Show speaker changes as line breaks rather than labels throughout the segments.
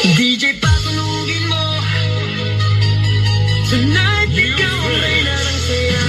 DJ patunugin mo. Tonight ikaw ang reyna ng saya.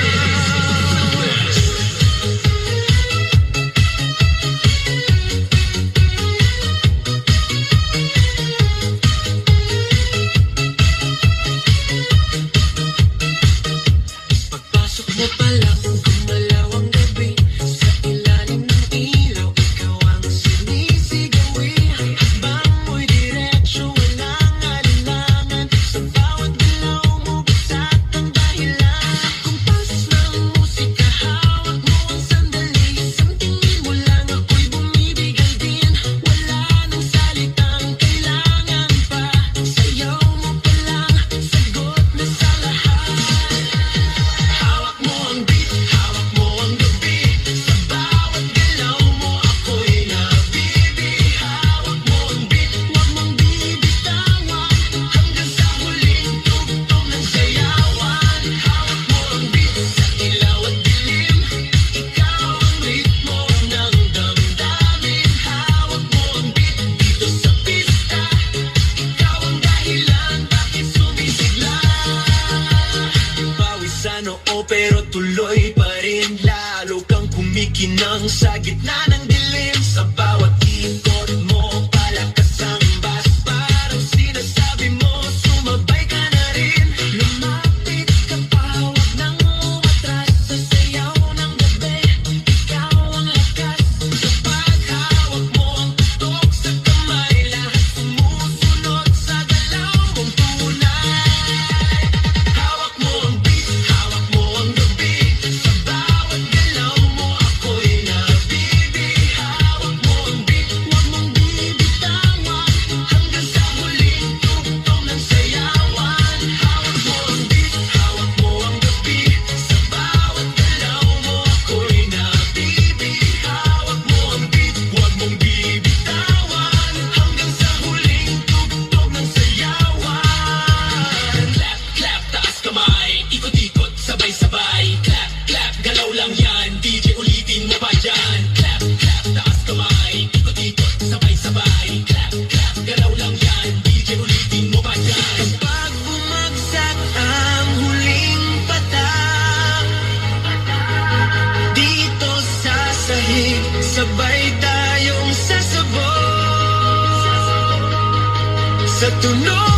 Pagpasok mo pa lang, gumalaw ang gabi. Sa ilalim ng ilaw, ikaw ang sinisigawi. Habang mo'y diretsyo, walang alinlangan. Sa bawat galaw mo, basta't ang dahilan. Kumpas ng musika, hawak mo ang sandali. Isang tingin mo lang, ako'y bumibigay din. Wala nang salitang kailangan pa. Sayaw mo pa lang, sagot na sa lahat. Hawak mo ang beat, hawak mo ang gabi. Sa bawat galaw mo, ako'y nabibi. Hawak mo ang beat, huwag mong bibitawan. Hanggang sa huling tugtog ng sayawan. Hawak mo ang beat, sa ilaw at dilim. Ikaw ang ritmo ng damdamin. Hawak mo ang beat, dito sa pista. Ikaw ang dahilan, bakit sumisigla. Pawisan oo pero tuloy pa rin. Lalo kang kumikinang sa gitna ng dilim. Sa bawat ikot mo, palakas ang bass. Parang sinasabi mo, sumabay ka na rin. Lumapit ka pa, huwag nang umatras. Sa sayaw ng gabi, ikaw ang lakas. Kapag hawak mo ang tutok sa kamay, lahat sumusunod sa galaw mong tunay. Hawak mo ang beat, hawak mo ang gabi. Sa bawat galaw mo, ako'y nabibi. Hawak mo ang beat, huwag mong bibitawan. Hanggang sa huling tugtog ng sayawan. Hawak mo ang beat, hawak mo ang gabi. Sa bawat galaw mo, ako'y nabibi. Hawak mo ang beat, huwag mong bibitawan. Hanggang sa huling tugtog ng sayawan. Clap, clap, taas kamay. Ikot-ikot, sabay-sabay. Clap, clap, galaw lang yan. DJ ulitin mo pa dyan. Clap, clap, taas kamay. Ikot-ikot, sabay-sabay. Clap, clap, galaw lang yan. DJ ulitin mo pa dyan. Kapag bumagsak ang huling patak, dito sa sahig, sabay tayong sasabog. Sa tunog